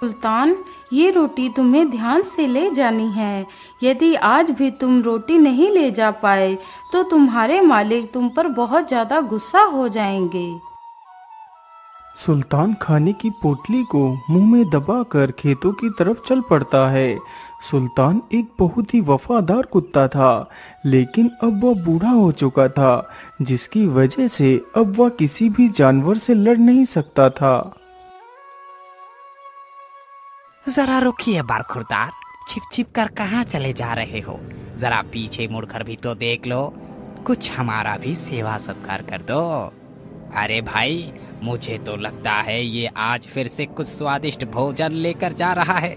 सुल्तान, ये रोटी तुम्हें ध्यान से ले जानी है। यदि आज भी तुम रोटी नहीं ले जा पाए तो तुम्हारे मालिक तुम पर बहुत ज़्यादा गुस्सा हो जाएंगे। सुल्तान खाने की पोटली को मुंह में दबाकर खेतों की तरफ चल पड़ता है। सुल्तान एक बहुत ही वफादार कुत्ता था, लेकिन अब वह बूढ़ा हो चुका था, जिसकी वजह से अब वह किसी भी जानवर से लड़ नहीं सकता था। जरा रुकिए बरखुरदार, छिप छिप कर कहाँ चले जा रहे हो? जरा पीछे मुड़कर भी तो देख लो, कुछ हमारा भी सेवा सत्कार कर दो। अरे भाई, मुझे तो लगता है ये आज फिर से कुछ स्वादिष्ट भोजन लेकर जा रहा है।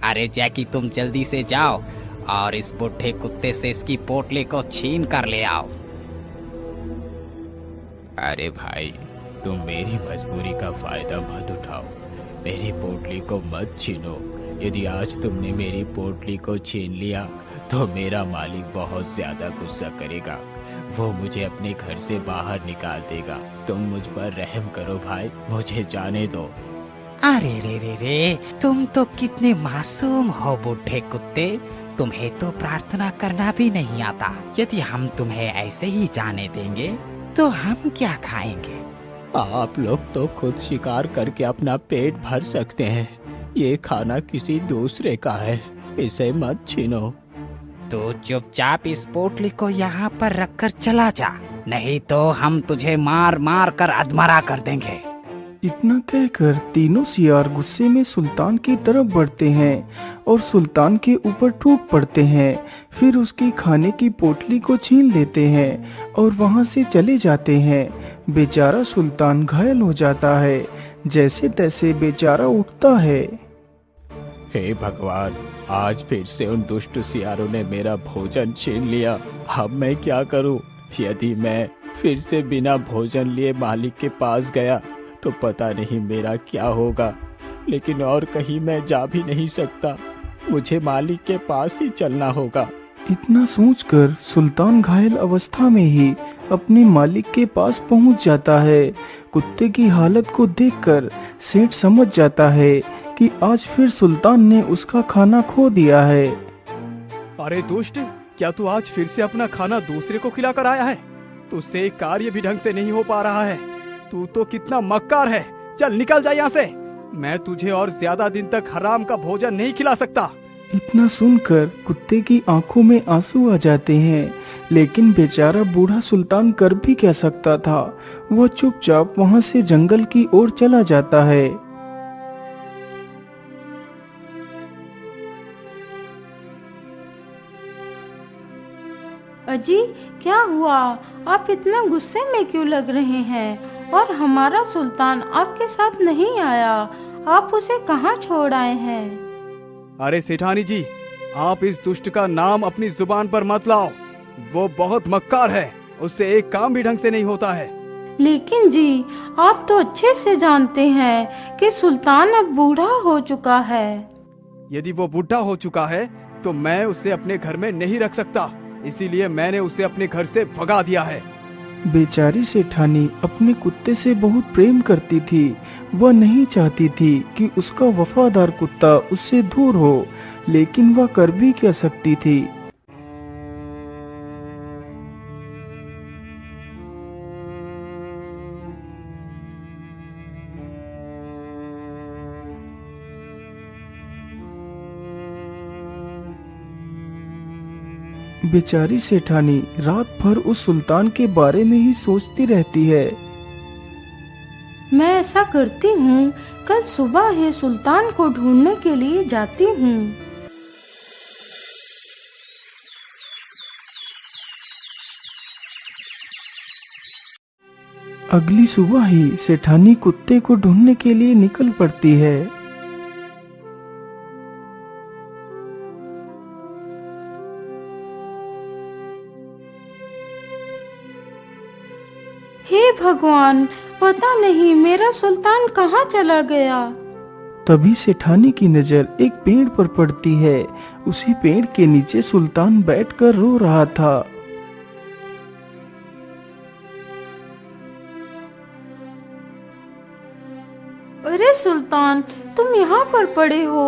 अरे जैकी, तुम जल्दी से जाओ और इस बुढ़े कुत्ते से इसकी पोटली को छीन कर ले आओ। अरे भाई, तुम मेरी मजबूरी का फायदा मत उठाओ, मेरी पोटली को मत छीनो। यदि आज तुमने मेरी पोटली को छीन लिया तो मेरा मालिक बहुत ज्यादा गुस्सा करेगा, वो मुझे अपने घर से बाहर निकाल देगा। तुम मुझ पर रहम करो भाई, मुझे जाने दो। अरे रे रे रे, तुम तो कितने मासूम हो बुढ़े कुत्ते, तुम्हें तो प्रार्थना करना भी नहीं आता। यदि हम तुम्हें ऐसे ही जाने देंगे तो हम क्या खाएंगे? आप लोग तो खुद शिकार करके अपना पेट भर सकते हैं, ये खाना किसी दूसरे का है, इसे मत छीनो। तो चुपचाप इस पोटली को यहाँ पर रखकर चला जा, नहीं तो हम तुझे मार मार कर अधमरा कर देंगे। इतना कहकर तीनों सियार गुस्से में सुल्तान की तरफ बढ़ते हैं और सुल्तान के ऊपर टूट पड़ते हैं। फिर उसकी खाने की पोटली को छीन लेते हैं और वहां से चले जाते हैं। बेचारा सुल्तान घायल हो जाता है। जैसे तैसे बेचारा उठता है। हे भगवान, आज फिर से उन दुष्ट सियारों ने मेरा भोजन छीन लिया। अब मैं क्या करूं? यदि मैं फिर से बिना भोजन लिए मालिक के पास गया तो पता नहीं मेरा क्या होगा, लेकिन और कहीं मैं जा भी नहीं सकता, मुझे मालिक के पास ही चलना होगा। इतना सोचकर सुल्तान घायल अवस्था में ही अपने मालिक के पास पहुंच जाता है। कुत्ते की हालत को देखकर सेठ समझ जाता है कि आज फिर सुल्तान ने उसका खाना खो दिया है। अरे दुष्ट, क्या तू आज फिर से अपना खाना दूसरे को खिलाकर आया है? तुझसे एक कार्य भी ढंग से नहीं हो पा रहा है। तू तो कितना मक्कार है। चल निकल जा यहाँ से, मैं तुझे और ज्यादा दिन तक हराम का भोजन नहीं खिला सकता। इतना सुनकर कुत्ते की आंखों में आंसू आ जाते हैं, लेकिन बेचारा बूढ़ा सुल्तान कर भी क्या सकता था। वह चुपचाप वहां से जंगल की ओर चला जाता है। अजी, क्या हुआ? आप इतना गुस्से में क्यों लग रहे हैं? और हमारा सुल्तान आपके साथ नहीं आया, आप उसे कहाँ छोड़ आए हैं? अरे सेठानी जी, आप इस दुष्ट का नाम अपनी जुबान पर मत लाओ। वो बहुत मक्कार है, उससे एक काम भी ढंग से नहीं होता है। लेकिन जी, आप तो अच्छे से जानते हैं कि सुल्तान अब बूढ़ा हो चुका है। यदि वो बूढ़ा हो चुका है तो मैं उसे अपने घर में नहीं रख सकता, इसीलिए मैंने उसे अपने घर से भगा दिया है। बेचारी सेठानी अपने कुत्ते से बहुत प्रेम करती थी। वह नहीं चाहती थी कि उसका वफादार कुत्ता उससे दूर हो, लेकिन वह कर भी क्या सकती थी। बेचारी सेठानी रात भर उस सुल्तान के बारे में ही सोचती रहती है। मैं ऐसा करती हूँ, कल सुबह ही सुल्तान को ढूंढने के लिए जाती हूँ। अगली सुबह ही सेठानी कुत्ते को ढूंढने के लिए निकल पड़ती है। हे भगवान, पता नहीं मेरा सुल्तान कहाँ चला गया। तभी सेठानी की नजर एक पेड़ पर पड़ती है। उसी पेड़ के नीचे सुल्तान बैठकर रो रहा था। अरे सुल्तान, तुम यहाँ पर पड़े हो।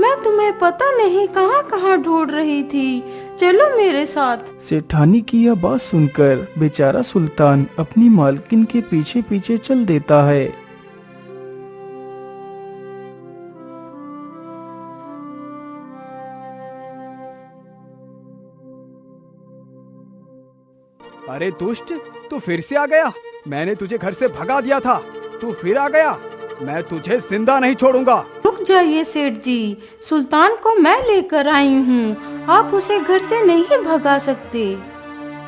मैं तुम्हें पता नहीं कहाँ कहाँ ढूंढ रही थी। चलो मेरे साथ। सेठानी की यह बात सुनकर बेचारा सुल्तान अपनी मालकिन के पीछे पीछे चल देता है। अरे दुष्ट, तू फिर से आ गया। मैंने तुझे घर से भगा दिया था, तू फिर आ गया। मैं तुझे जिंदा नहीं छोड़ूंगा। रुक जाइए सेठ जी, सुल्तान को मैं लेकर आई हूँ। आप उसे घर से नहीं भगा सकते।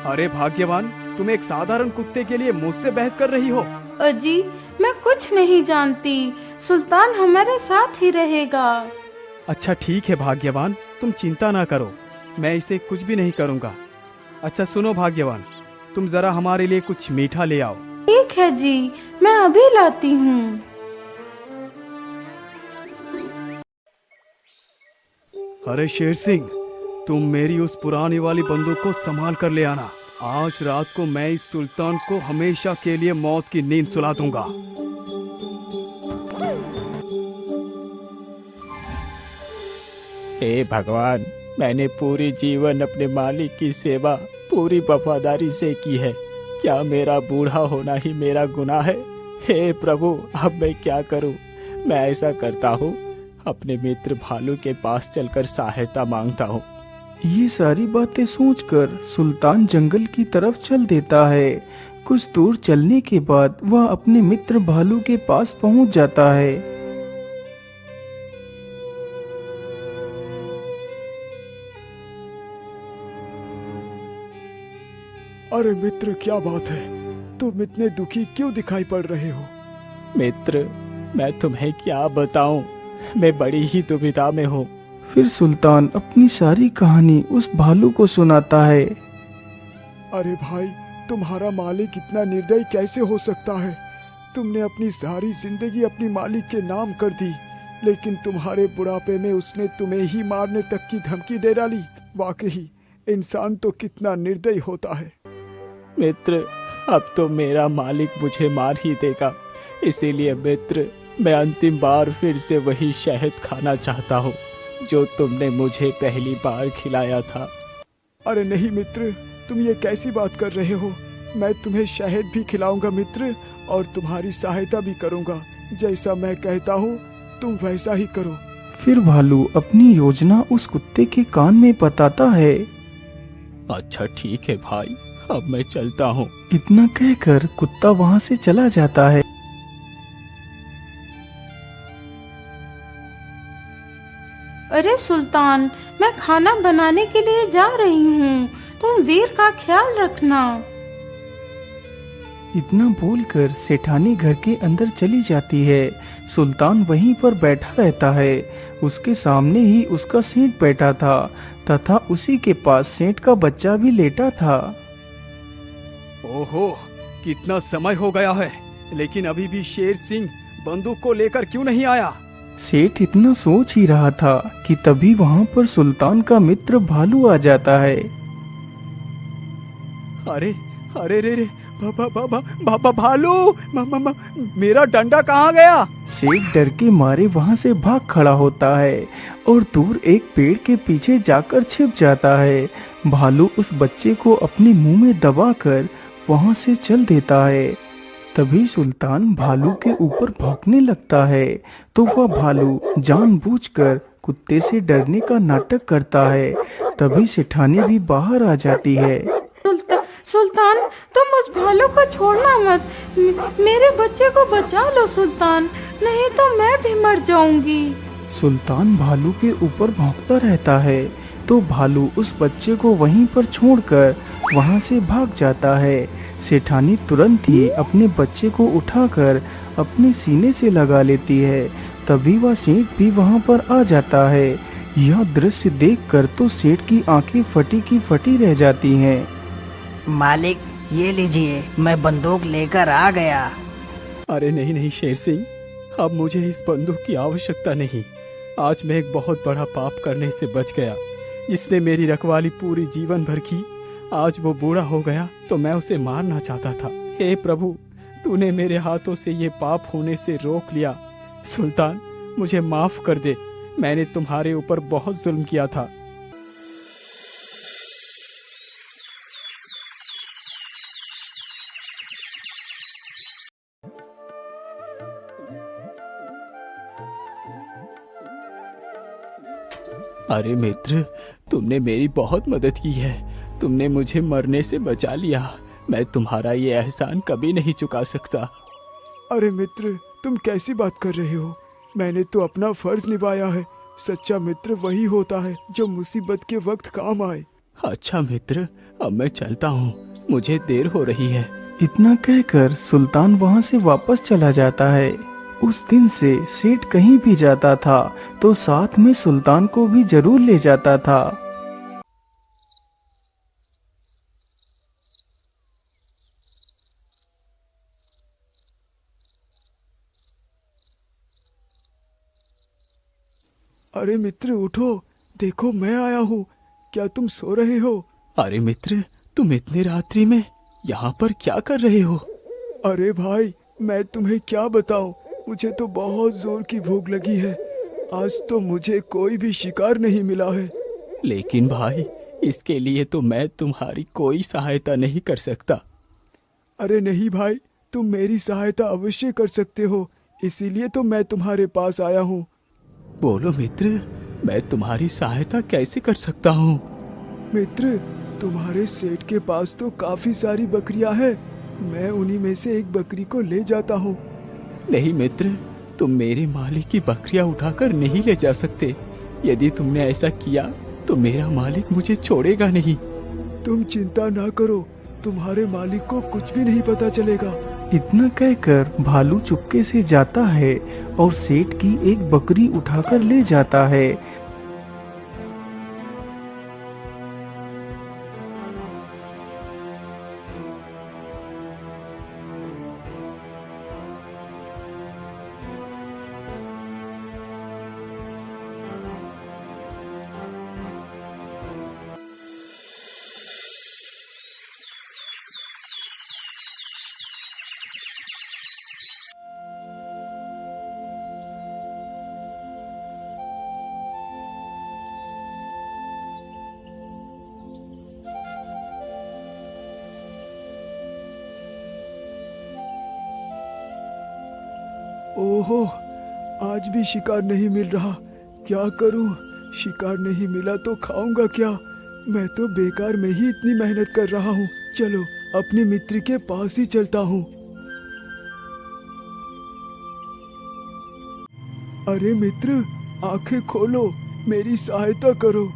अरे भाग्यवान, तुम एक साधारण कुत्ते के लिए मुझसे बहस कर रही हो। अजी, मैं कुछ नहीं जानती। सुल्तान हमारे साथ ही रहेगा। अच्छा ठीक है भाग्यवान, तुम चिंता ना करो, मैं इसे कुछ भी नहीं करूंगा। अच्छा सुनो भाग्यवान, तुम जरा हमारे लिए कुछ मीठा ले आओ। ठीक है जी, मैं अभी लाती हूँ। अरे शेर सिंह, तुम मेरी उस पुरानी वाली बंदूक को संभाल कर ले आना। आज रात को मैं इस सुल्तान को हमेशा के लिए मौत की नींद सुला दूंगा। हे भगवान, मैंने पूरी जीवन अपने मालिक की सेवा पूरी वफादारी से की है। क्या मेरा बूढ़ा होना ही मेरा गुनाह है? हे प्रभु, अब मैं क्या करूं? मैं ऐसा करता हूं, अपने मित्र भालू के पास चलकर सहायता मांगता हूं। ये सारी बातें सोचकर सुल्तान जंगल की तरफ चल देता है। कुछ दूर चलने के बाद वह अपने मित्र भालू के पास पहुंच जाता है। अरे मित्र, क्या बात है? तुम इतने दुखी क्यों दिखाई पड़ रहे हो? मित्र, मैं तुम्हें क्या बताऊं, मैं बड़ी ही दुविधा में हूँ। फिर सुल्तान अपनी सारी कहानी उस भालू को सुनाता है। अरे भाई, तुम्हारा मालिक इतना निर्दयी कैसे हो सकता है? तुमने अपनी सारी जिंदगी अपनी मालिक के नाम कर दी, लेकिन तुम्हारे बुढ़ापे में उसने तुम्हें ही मारने तक की धमकी दे डाली। वाकई इंसान तो कितना निर्दयी होता है। मित्र, अब तो मेरा मालिक मुझे मार ही देगा, इसीलिए मित्र, मैं अंतिम बार फिर से वही शहद खाना चाहता हूँ जो तुमने मुझे पहली बार खिलाया था। अरे नहीं मित्र, तुम ये कैसी बात कर रहे हो? मैं तुम्हें शहद भी खिलाऊंगा मित्र, और तुम्हारी सहायता भी करूंगा। जैसा मैं कहता हूँ तुम वैसा ही करो। फिर भालू अपनी योजना उस कुत्ते के कान में बताता है। अच्छा ठीक है भाई, अब मैं चलता हूँ। इतना कहकर कुत्ता वहाँ से चला जाता है। अरे सुल्तान, मैं खाना बनाने के लिए जा रही हूँ, तुम वीर का ख्याल रखना। इतना बोलकर सेठानी घर के अंदर चली जाती है। सुल्तान वहीं पर बैठा रहता है। उसके सामने ही उसका सेठ बैठा था तथा उसी के पास सेठ का बच्चा भी लेटा था। ओहो, कितना समय हो गया है, लेकिन अभी भी शेर सिंह बंदूक को लेकर क्यों नहीं आया? सेठ इतना सोच ही रहा था कि तभी वहाँ पर सुल्तान का मित्र भालू आ जाता है। अरे अरे रे रे, बाबा भालू, मेरा डंडा कहाँ गया? सेठ डर के मारे वहाँ से भाग खड़ा होता है और दूर एक पेड़ के पीछे जाकर छिप जाता है। भालू उस बच्चे को अपने मुंह में दबाकर वहाँ से चल देता है। तभी सुल्तान भालू के ऊपर भौंकने लगता है, तो वह भालू जानबूझकर कुत्ते से डरने का नाटक करता है। तभी सेठानी भी बाहर आ जाती है। सुल्तान, तुम उस भालू को छोड़ना मत। मेरे बच्चे को बचा लो सुल्तान, नहीं तो मैं भी मर जाऊंगी। सुल्तान भालू के ऊपर भौंकता रहता है, तो भालू उस बच्चे को वहीं पर छोड़कर वहां से भाग जाता है। सेठानी तुरंत ही अपने बच्चे को उठाकर अपने सीने से लगा लेती है। तभी वह सेठ भी वहां पर आ जाता है। यह दृश्य देखकर तो सेठ की आंखें फटी की फटी रह जाती हैं। मालिक, ये लीजिए, मैं बंदूक लेकर आ गया। अरे नहीं नहीं शेर सिंह, अब मुझे इस बंदूक की आवश्यकता नहीं। आज मैं एक बहुत बड़ा पाप करने से बच गया। जिसने मेरी रखवाली पूरी जीवन भर की, आज वो बूढ़ा हो गया तो मैं उसे मारना चाहता था। हे प्रभु, तूने मेरे हाथों से ये पाप होने से रोक लिया। सुल्तान, मुझे माफ कर दे। मैंने तुम्हारे ऊपर बहुत जुल्म किया था। अरे मित्र, तुमने मेरी बहुत मदद की है। तुमने मुझे मरने से बचा लिया। मैं तुम्हारा ये एहसान कभी नहीं चुका सकता। अरे मित्र, तुम कैसी बात कर रहे हो? मैंने तो अपना फर्ज निभाया है। सच्चा मित्र वही होता है जो मुसीबत के वक्त काम आए। अच्छा मित्र, अब मैं चलता हूँ, मुझे देर हो रही है। इतना कहकर सुल्तान वहां से वापस चला जाता है। उस दिन से सेठ कहीं भी जाता था तो साथ में सुल्तान को भी जरूर ले जाता था। अरे मित्र उठो, देखो मैं आया हूँ। क्या तुम सो रहे हो? अरे मित्र, तुम इतनी रात्रि में यहाँ पर क्या कर रहे हो? अरे भाई, मैं तुम्हें क्या बताऊं, मुझे तो बहुत जोर की भूख लगी है। आज तो मुझे कोई भी शिकार नहीं मिला है। लेकिन भाई, इसके लिए तो मैं तुम्हारी कोई सहायता नहीं कर सकता। अरे नहीं भाई, तुम मेरी सहायता अवश्य कर सकते हो, इसीलिए तो मैं तुम्हारे पास आया हूँ। बोलो मित्र, मैं तुम्हारी सहायता कैसे कर सकता हूँ? मित्र, तुम्हारे सेठ के पास तो काफी सारी बकरियां हैं। मैं उन्हीं में से एक बकरी को ले जाता हूँ। नहीं मित्र, तुम मेरे मालिक की बकरियां उठाकर नहीं ले जा सकते। यदि तुमने ऐसा किया तो मेरा मालिक मुझे छोड़ेगा नहीं। तुम चिंता ना करो, तुम्हारे मालिक को कुछ भी नहीं पता चलेगा। इतना कहकर भालू चुपके से जाता है और सेठ की एक बकरी उठाकर ले जाता है। ओहो, आज भी शिकार नहीं मिल रहा। क्या करूं? शिकार नहीं मिला तो खाऊंगा क्या? मैं तो बेकार में ही इतनी मेहनत कर रहा हूं। चलो अपने मित्र के पास ही चलता हूं। अरे मित्र, आंखें खोलो, मेरी सहायता करो।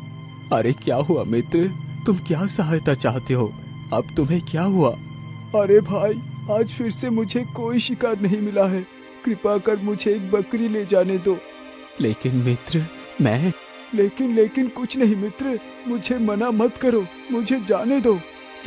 अरे क्या हुआ मित्र, तुम क्या सहायता चाहते हो? अब तुम्हें क्या हुआ? अरे भाई, आज फिर से मुझे कोई शिकार नहीं मिला है। कृपा कर मुझे एक बकरी ले जाने दो। लेकिन मित्र, मैं लेकिन कुछ नहीं मित्र, मुझे मना मत करो, मुझे जाने दो।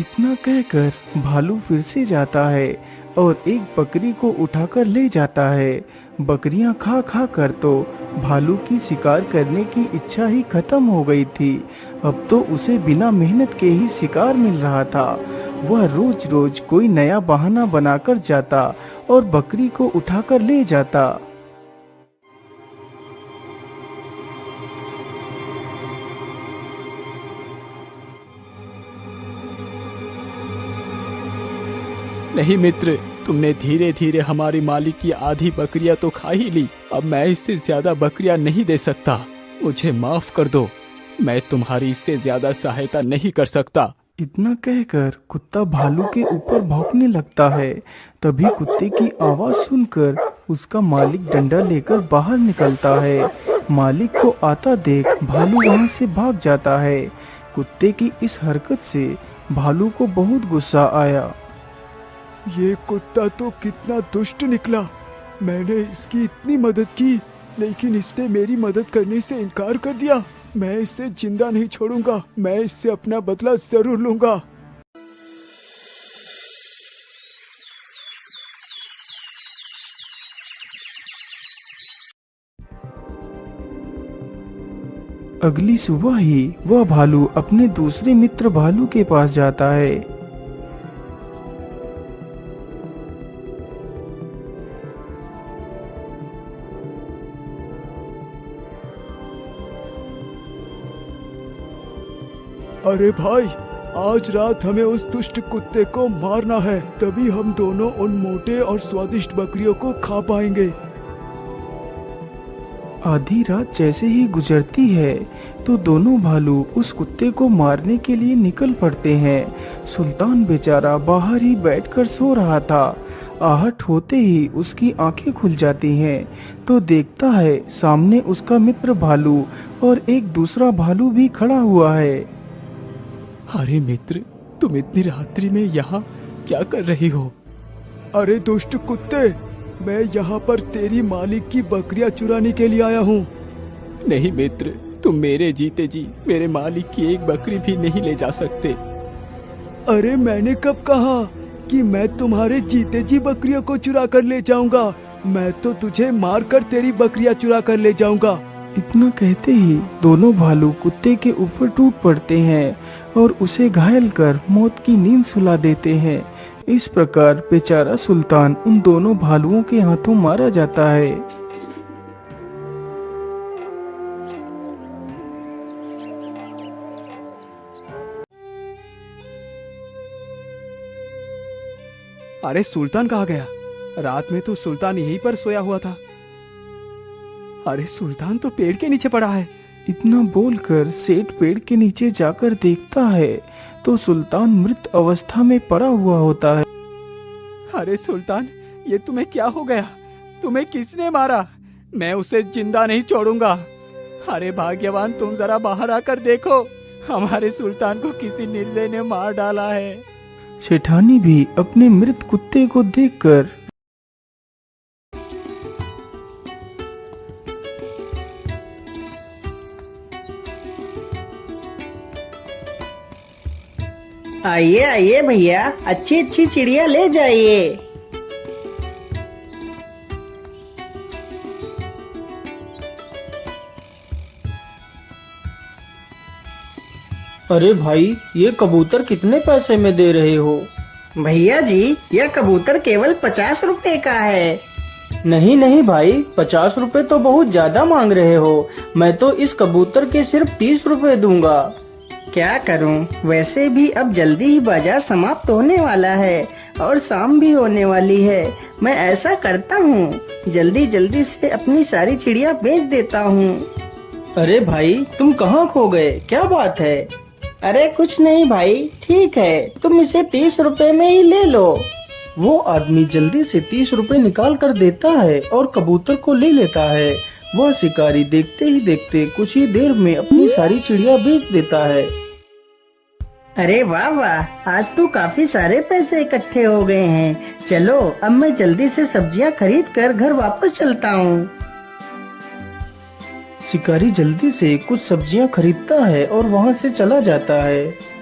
इतना कहकर भालू फिर से जाता है और एक बकरी को उठाकर ले जाता है। बकरियां खा खा कर तो भालू की शिकार करने की इच्छा ही खत्म हो गई थी। अब तो उसे बिना मेहनत के ही शिकार मिल रहा था। वह रोज रोज कोई नया बहाना बनाकर जाता और बकरी को उठाकर ले जाता। नहीं मित्र, तुमने धीरे धीरे हमारी मालिक की आधी बकरियां तो खा ही ली। अब मैं इससे ज्यादा बकरियां नहीं दे सकता। मुझे माफ कर दो, मैं तुम्हारी इससे ज्यादा सहायता नहीं कर सकता। इतना कहकर कुत्ता भालू के ऊपर भौंकने लगता है। तभी कुत्ते की आवाज सुनकर उसका मालिक डंडा लेकर बाहर निकलता है। मालिक को आता देख भालू वहां से भाग जाता है। कुत्ते की इस हरकत से भालू को बहुत गुस्सा आया। ये कुत्ता तो कितना दुष्ट निकला। मैंने इसकी इतनी मदद की, लेकिन इसने मेरी मदद करने से इनकार कर दिया। मैं इसे जिंदा नहीं छोड़ूंगा। मैं इससे अपना बदला जरूर लूंगा। अगली सुबह ही वह भालू अपने दूसरे मित्र भालू के पास जाता है। अरे भाई, आज रात हमें उस दुष्ट कुत्ते को मारना है, तभी हम दोनों उन मोटे और स्वादिष्ट बकरियों को खा पाएंगे। आधी रात जैसे ही गुजरती है तो दोनों भालू उस कुत्ते को मारने के लिए निकल पड़ते हैं। सुल्तान बेचारा बाहर ही बैठकर सो रहा था। आहट होते ही उसकी आंखें खुल जाती हैं तो देखता है सामने उसका मित्र भालू और एक दूसरा भालू भी खड़ा हुआ है। अरे मित्र, तुम इतनी रात्रि में यहाँ क्या कर रही हो? अरे दुष्ट कुत्ते, मैं यहाँ पर तेरी मालिक की बकरियां चुराने के लिए आया हूँ। नहीं मित्र, तुम मेरे जीते जी मेरे मालिक की एक बकरी भी नहीं ले जा सकते। अरे मैंने कब कहा कि मैं तुम्हारे जीते जी बकरियों को चुरा कर ले जाऊंगा? मैं तो तुझे मारकर तेरी बकरियां चुरा कर ले जाऊंगा। इतना कहते ही दोनों भालू कुत्ते के ऊपर टूट पड़ते हैं और उसे घायल कर मौत की नींद सुला देते हैं। इस प्रकार बेचारा सुल्तान उन दोनों भालुओं के हाथों मारा जाता है। अरे सुल्तान कहाँ गया? रात में तो सुल्तान यहीं पर सोया हुआ था। अरे सुल्तान तो पेड़ के नीचे पड़ा है। इतना बोलकर सेठ पेड़ के नीचे जाकर देखता है तो सुल्तान मृत अवस्था में पड़ा हुआ होता है। अरे सुल्तान, ये तुम्हें क्या हो गया? तुम्हें किसने मारा? मैं उसे जिंदा नहीं छोड़ूंगा। अरे भाग्यवान, तुम जरा बाहर आकर देखो, हमारे सुल्तान को किसी निर्दय ने मार डाला है। सेठानी भी अपने मृत कुत्ते को देखकर आइए आइए भैया, अच्छी अच्छी चिड़िया ले जाइए। अरे भाई, ये कबूतर कितने पैसे में दे रहे हो? भैया जी, यह कबूतर केवल 50 रुपए का है। नहीं नहीं भाई, 50 रुपए तो बहुत ज्यादा मांग रहे हो। मैं तो इस कबूतर के सिर्फ 30 रुपए दूंगा। क्या करूं, वैसे भी अब जल्दी ही बाजार समाप्त होने वाला है और शाम भी होने वाली है। मैं ऐसा करता हूँ, जल्दी जल्दी से अपनी सारी चिड़िया बेच देता हूँ। अरे भाई, तुम कहाँ खो गए? क्या बात है? अरे कुछ नहीं भाई, ठीक है, तुम इसे 30 रुपए में ही ले लो। वो आदमी जल्दी से 30 रुपए निकाल कर देता है और कबूतर को ले लेता है। वह शिकारी देखते ही देखते कुछ ही देर में अपनी सारी चिड़िया बेच देता है। अरे वाह वाह, आज तो काफी सारे पैसे इकट्ठे हो गए हैं। चलो अब मैं जल्दी से सब्जियां खरीद कर घर वापस चलता हूँ। शिकारी जल्दी से कुछ सब्जियां खरीदता है और वहाँ से चला जाता है।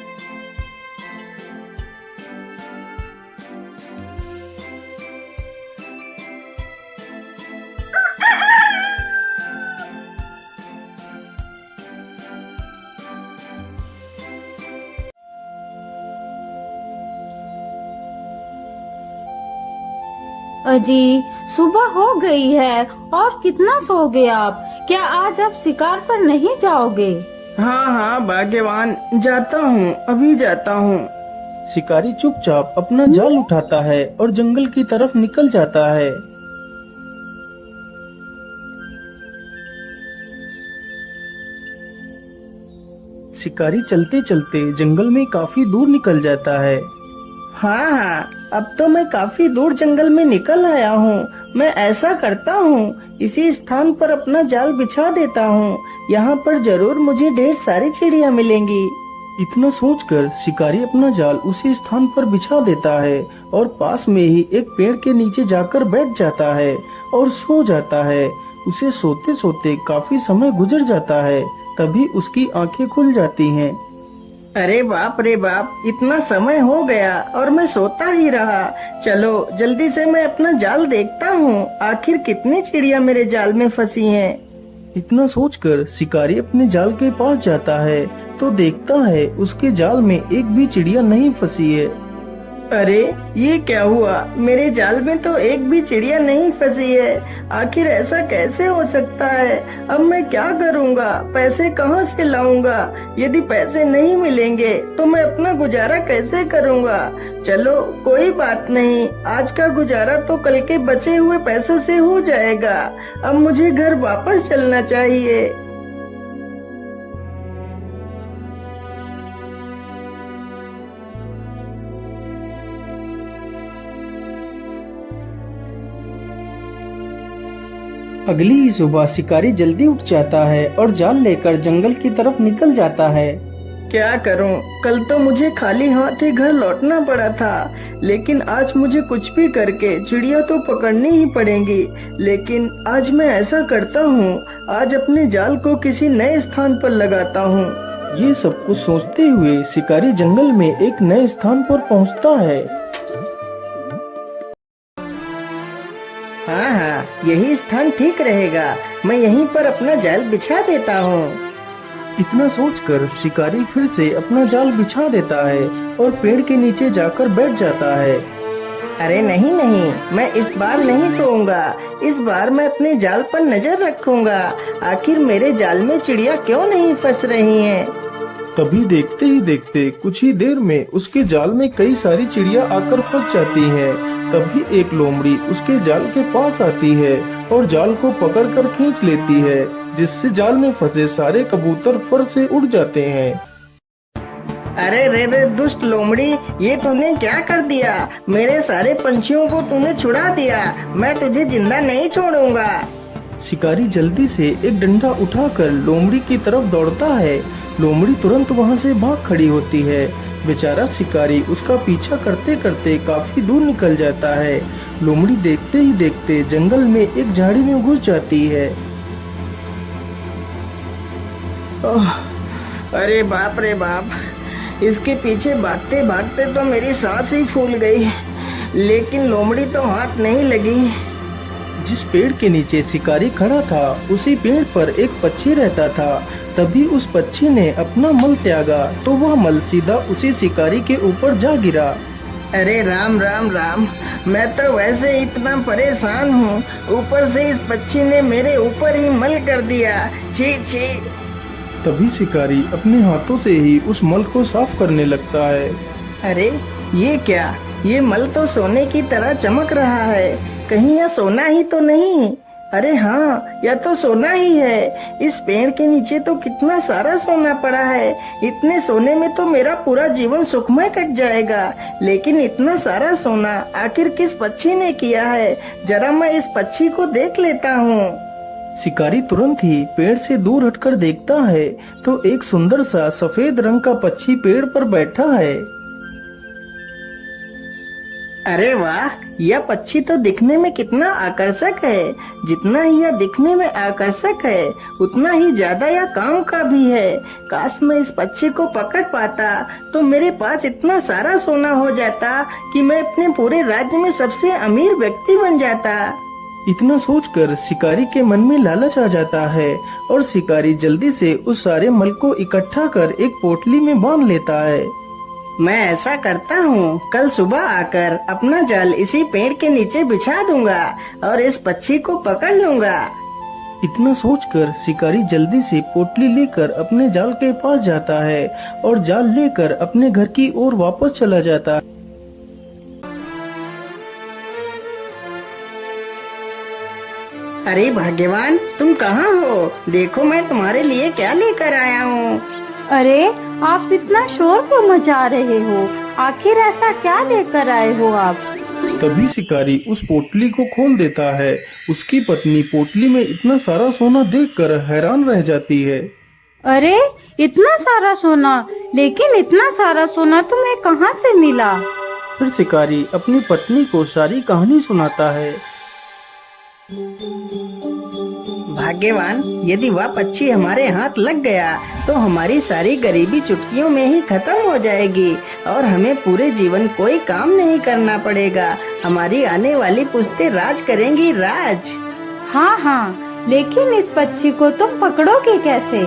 अजी, सुबह हो गई है और कितना सोओगे आप? क्या आज आप शिकार पर नहीं जाओगे? हाँ हाँ भाग्यवान, जाता हूँ, अभी जाता हूँ। शिकारी चुपचाप अपना जाल उठाता है और जंगल की तरफ निकल जाता है। शिकारी चलते चलते जंगल में काफी दूर निकल जाता है। हाँ हाँ, अब तो मैं काफी दूर जंगल में निकल आया हूँ। मैं ऐसा करता हूँ, इसी स्थान पर अपना जाल बिछा देता हूँ। यहाँ पर जरूर मुझे ढेर सारी चिड़िया मिलेंगी। इतना सोचकर शिकारी अपना जाल उसी स्थान पर बिछा देता है और पास में ही एक पेड़ के नीचे जाकर बैठ जाता है और सो जाता है। उसे सोते सोते काफी समय गुजर जाता है, तभी उसकी आंखें खुल जाती हैं। अरे बाप रे बाप, इतना समय हो गया और मैं सोता ही रहा। चलो जल्दी से मैं अपना जाल देखता हूँ, आखिर कितनी चिड़िया मेरे जाल में फंसी हैं। इतना सोचकर शिकारी अपने जाल के पास जाता है तो देखता है उसके जाल में एक भी चिड़िया नहीं फंसी है। अरे ये क्या हुआ? मेरे जाल में तो एक भी चिड़िया नहीं फंसी है। आखिर ऐसा कैसे हो सकता है? अब मैं क्या करूँगा? पैसे कहाँ से लाऊंगा? यदि पैसे नहीं मिलेंगे तो मैं अपना गुजारा कैसे करूँगा? चलो कोई बात नहीं, आज का गुजारा तो कल के बचे हुए पैसों से हो जाएगा। अब मुझे घर वापस चलना चाहिए। अगली ही सुबह शिकारी जल्दी उठ जाता है और जाल लेकर जंगल की तरफ निकल जाता है। क्या करूं? कल तो मुझे खाली हाथ ही घर लौटना पड़ा था, लेकिन आज मुझे कुछ भी करके चिड़िया तो पकड़नी ही पड़ेगी। लेकिन आज मैं ऐसा करता हूँ, आज अपने जाल को किसी नए स्थान पर लगाता हूँ। ये सब कुछ सोचते हुए शिकारी जंगल में एक नए स्थान पर पहुंचता है। हाँ, यही स्थान ठीक रहेगा। मैं यहीं पर अपना जाल बिछा देता हूँ। इतना सोचकर शिकारी फिर से अपना जाल बिछा देता है और पेड़ के नीचे जाकर बैठ जाता है। अरे नहीं नहीं, मैं इस बार नहीं सोऊंगा। इस बार मैं अपने जाल पर नजर रखूंगा। आखिर मेरे जाल में चिड़िया क्यों नहीं फंस रही हैं? तभी देखते ही देखते कुछ ही देर में उसके जाल में कई सारी चिड़िया आकर फंस जाती हैं। तभी एक लोमड़ी उसके जाल के पास आती है और जाल को पकड़कर खींच लेती है, जिससे जाल में फंसे सारे कबूतर फर से उड़ जाते हैं। अरे रे दुष्ट लोमड़ी, ये तूने क्या कर दिया? मेरे सारे पंछियों को तूने छुड़ा दिया। मैं तुझे जिंदा नहीं छोड़ूंगा। शिकारी जल्दी से एक डंडा उठाकर लोमड़ी की तरफ दौड़ता है। लोमड़ी तुरंत वहां से भाग खड़ी होती है। बेचारा शिकारी उसका पीछा करते करते काफी दूर निकल जाता है। लोमड़ी देखते ही देखते जंगल में एक झाड़ी में घुस जाती है। अरे बाप रे बाप, इसके पीछे भागते भागते तो मेरी सांस ही फूल गई, लेकिन लोमड़ी तो हाथ नहीं लगी। जिस पेड़ के नीचे शिकारी खड़ा था, उसी पेड़ पर एक पक्षी रहता था। तभी उस पक्षी ने अपना मल त्यागा तो वह मल सीधा उसी शिकारी के ऊपर जा गिरा। अरे राम राम राम, मैं तो वैसे इतना परेशान हूँ, ऊपर से इस पक्षी ने मेरे ऊपर ही मल कर दिया। छी छी। तभी शिकारी अपने हाथों से ही उस मल को साफ करने लगता है। अरे ये क्या? ये मल तो सोने की तरह चमक रहा है। कहीं यह सोना ही तो नहीं? अरे हाँ, यह तो सोना ही है। इस पेड़ के नीचे तो कितना सारा सोना पड़ा है। इतने सोने में तो मेरा पूरा जीवन सुखमय कट जाएगा। लेकिन इतना सारा सोना आखिर किस पक्षी ने किया है? जरा मैं इस पक्षी को देख लेता हूँ। शिकारी तुरंत ही पेड़ से दूर हटकर देखता है तो एक सुंदर सा सफेद रंग का पक्षी पेड़ पर बैठा है। अरे वाह, यह पक्षी तो दिखने में कितना आकर्षक है। जितना ही यह दिखने में आकर्षक है, उतना ही ज्यादा यह काम का भी है। काश मैं इस पक्षी को पकड़ पाता तो मेरे पास इतना सारा सोना हो जाता कि मैं अपने पूरे राज्य में सबसे अमीर व्यक्ति बन जाता। इतना सोचकर शिकारी के मन में लालच आ जाता है और शिकारी जल्दी से उस सारे मल को इकट्ठा कर एक पोटली में बांध लेता है। मैं ऐसा करता हूँ, कल सुबह आकर अपना जाल इसी पेड़ के नीचे बिछा दूंगा और इस पक्षी को पकड़ लूंगा। इतना सोचकर शिकारी जल्दी से पोटली लेकर अपने जाल के पास जाता है और जाल लेकर अपने घर की ओर वापस चला जाता है। अरे भाग्यवान, तुम कहाँ हो? देखो मैं तुम्हारे लिए क्या लेकर आया हूँ। अरे आप इतना शोर क्यों मचा रहे हो? आखिर ऐसा क्या लेकर आए हो आप? तभी शिकारी उस पोटली को खोल देता है। उसकी पत्नी पोटली में इतना सारा सोना देखकर हैरान रह जाती है। अरे इतना सारा सोना, लेकिन इतना सारा सोना तुम्हें कहाँ से मिला? फिर शिकारी अपनी पत्नी को सारी कहानी सुनाता है। भाग्यवान, यदि वह पक्षी हमारे हाथ लग गया तो हमारी सारी गरीबी चुटकियों में ही खत्म हो जाएगी और हमें पूरे जीवन कोई काम नहीं करना पड़ेगा। हमारी आने वाली पुश्तें राज करेंगी, राज। हाँ हाँ, लेकिन इस पक्षी को तुम पकड़ोगे कैसे?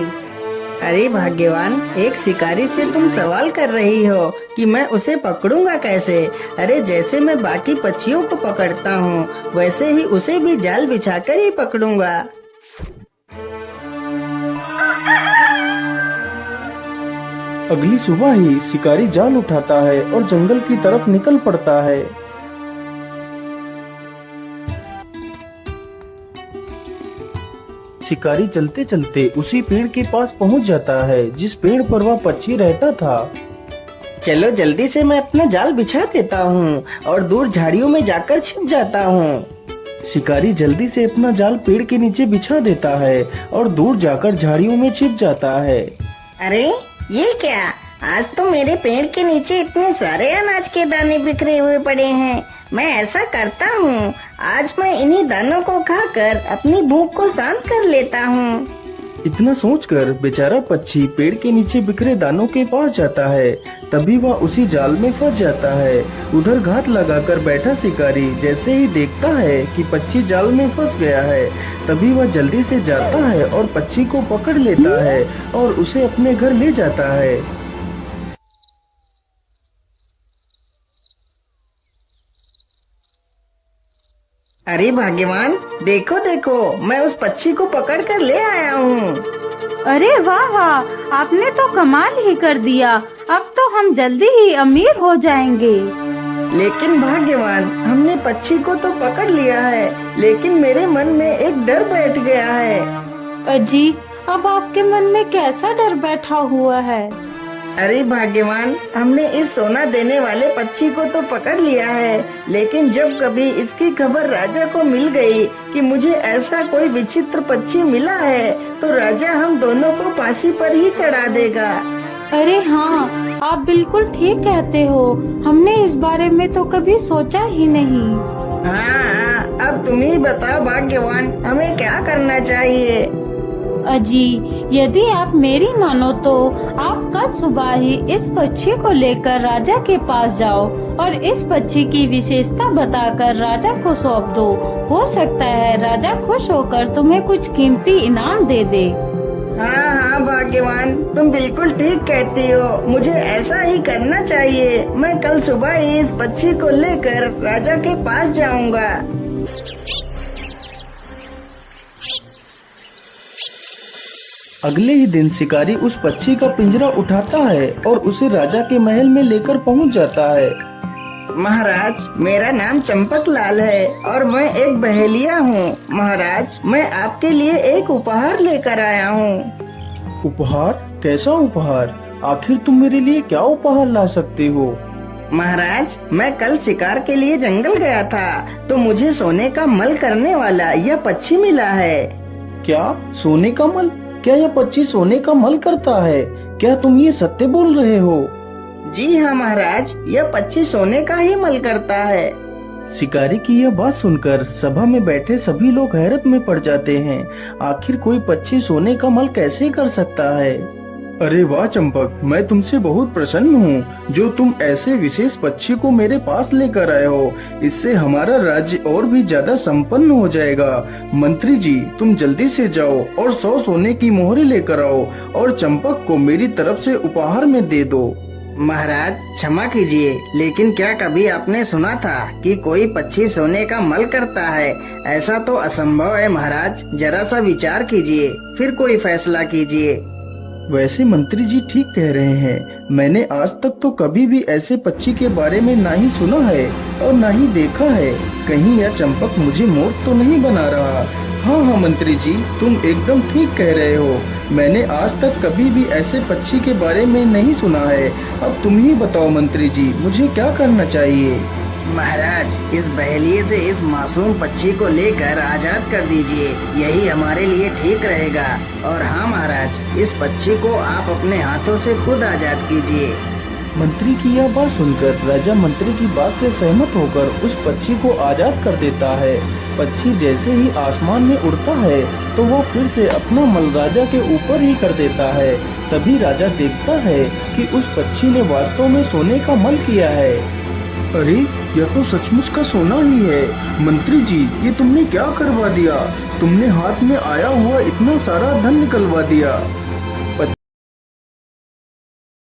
अरे भाग्यवान, एक शिकारी से तुम सवाल कर रही हो कि मैं उसे पकड़ूंगा कैसे। अरे जैसे मैं बाकी पक्षियों को पकड़ता हूँ वैसे ही उसे भी जाल बिछाकर ही पकड़ूंगा। अगली सुबह ही शिकारी जाल उठाता है और जंगल की तरफ निकल पड़ता है। शिकारी चलते चलते उसी पेड़ के पास पहुंच जाता है जिस पेड़ पर वह पक्षी रहता था। चलो जल्दी से मैं अपना जाल बिछा देता हूँ और दूर झाड़ियों में जाकर छिप जाता हूँ। शिकारी जल्दी से अपना जाल पेड़ के नीचे बिछा देता है और दूर जाकर झाड़ियों में छिप जाता है। अरे ये क्या, आज तो मेरे पेड़ के नीचे इतने सारे अनाज के दाने बिखरे हुए पड़े हैं। मैं ऐसा करता हूँ, आज मैं इन्हीं दानों को खाकर अपनी भूख को शांत कर लेता हूँ। इतना सोचकर बेचारा पक्षी पेड़ के नीचे बिखरे दानों के पास जाता है। तभी वह उसी जाल में फंस जाता है। उधर घात लगाकर बैठा शिकारी जैसे ही देखता है कि पक्षी जाल में फंस गया है, तभी वह जल्दी से जाता है और पक्षी को पकड़ लेता है और उसे अपने घर ले जाता है। अरे भाग्यवान, देखो देखो, मैं उस पक्षी को पकड़ कर ले आया हूँ। अरे वाह वाह, आपने तो कमाल ही कर दिया। अब तो हम जल्दी ही अमीर हो जाएंगे। लेकिन भाग्यवान, हमने पक्षी को तो पकड़ लिया है, लेकिन मेरे मन में एक डर बैठ गया है। अजी, अब आपके मन में कैसा डर बैठा हुआ है? अरे भाग्यवान, हमने इस सोना देने वाले पक्षी को तो पकड़ लिया है, लेकिन जब कभी इसकी खबर राजा को मिल गई कि मुझे ऐसा कोई विचित्र पक्षी मिला है, तो राजा हम दोनों को फांसी पर ही चढ़ा देगा। अरे हाँ, आप बिल्कुल ठीक कहते हो। हमने इस बारे में तो कभी सोचा ही नहीं। हाँ, अब तुम ही बताओ भाग्यवान, हमें क्या करना चाहिए? अजी, यदि आप मेरी मानो तो आप कल सुबह ही इस पक्षी को लेकर राजा के पास जाओ और इस पक्षी की विशेषता बताकर राजा को सौंप दो। हो सकता है राजा खुश होकर तुम्हें कुछ कीमती इनाम दे दे। हाँ हाँ भाग्यवान, तुम बिल्कुल ठीक कहती हो। मुझे ऐसा ही करना चाहिए। मैं कल सुबह ही इस पक्षी को लेकर राजा के पास जाऊंगा। अगले ही दिन शिकारी उस पक्षी का पिंजरा उठाता है और उसे राजा के महल में लेकर पहुंच जाता है। महाराज, मेरा नाम चंपक लाल है और मैं एक बहेलिया हूँ। महाराज, मैं आपके लिए एक उपहार लेकर आया हूँ। उपहार? कैसा उपहार? आखिर तुम मेरे लिए क्या उपहार ला सकते हो? महाराज, मैं कल शिकार के लिए जंगल गया था तो मुझे सोने का मल करने वाला यह पक्षी मिला है। क्या? सोने का मल? क्या यह पक्षी सोने का मल करता है? क्या तुम ये सत्य बोल रहे हो? जी हाँ महाराज, यह पक्षी सोने का ही मल करता है। शिकारी की यह बात सुनकर सभा में बैठे सभी लोग हैरत में पड़ जाते हैं। आखिर कोई पक्षी सोने का मल कैसे कर सकता है? अरे वाह चंपक, मैं तुमसे बहुत प्रसन्न हूँ जो तुम ऐसे विशेष पक्षी को मेरे पास लेकर आए हो। इससे हमारा राज्य और भी ज्यादा संपन्न हो जाएगा। मंत्री जी, तुम जल्दी से जाओ और 100 सोने की मोहरें लेकर आओ और चंपक को मेरी तरफ से उपहार में दे दो। महाराज क्षमा कीजिए, लेकिन क्या कभी आपने सुना था कि कोई पक्षी सोने का मल करता है? ऐसा तो असंभव है महाराज। जरा सा विचार कीजिए, फिर कोई फैसला कीजिए। वैसे मंत्री जी ठीक कह रहे हैं। मैंने आज तक तो कभी भी ऐसे पक्षी के बारे में ना ही सुना है और ना ही देखा है। कहीं यह चंपक मुझे मूर्ख तो नहीं बना रहा? हाँ हाँ मंत्री जी, तुम एकदम ठीक कह रहे हो। मैंने आज तक कभी भी ऐसे पक्षी के बारे में नहीं सुना है। अब तुम ही बताओ मंत्री जी, मुझे क्या करना चाहिए? महाराज, इस बहेलिए से इस मासूम पक्षी को लेकर आजाद कर दीजिए, यही हमारे लिए ठीक रहेगा। और हाँ महाराज, इस पक्षी को आप अपने हाथों से खुद आजाद कीजिए। मंत्री की यह बात सुनकर राजा मंत्री की बात से सहमत होकर उस पक्षी को आजाद कर देता है। पक्षी जैसे ही आसमान में उड़ता है तो वो फिर से अपना मल राजा के ऊपर ही कर देता है। तभी राजा देखता है कि उस पक्षी ने वास्तव में सोने का मल किया है। अरे यह तो सचमुच का सोना ही है। मंत्री जी, ये तुमने क्या करवा दिया? तुमने हाथ में आया हुआ इतना सारा धन निकलवा दिया।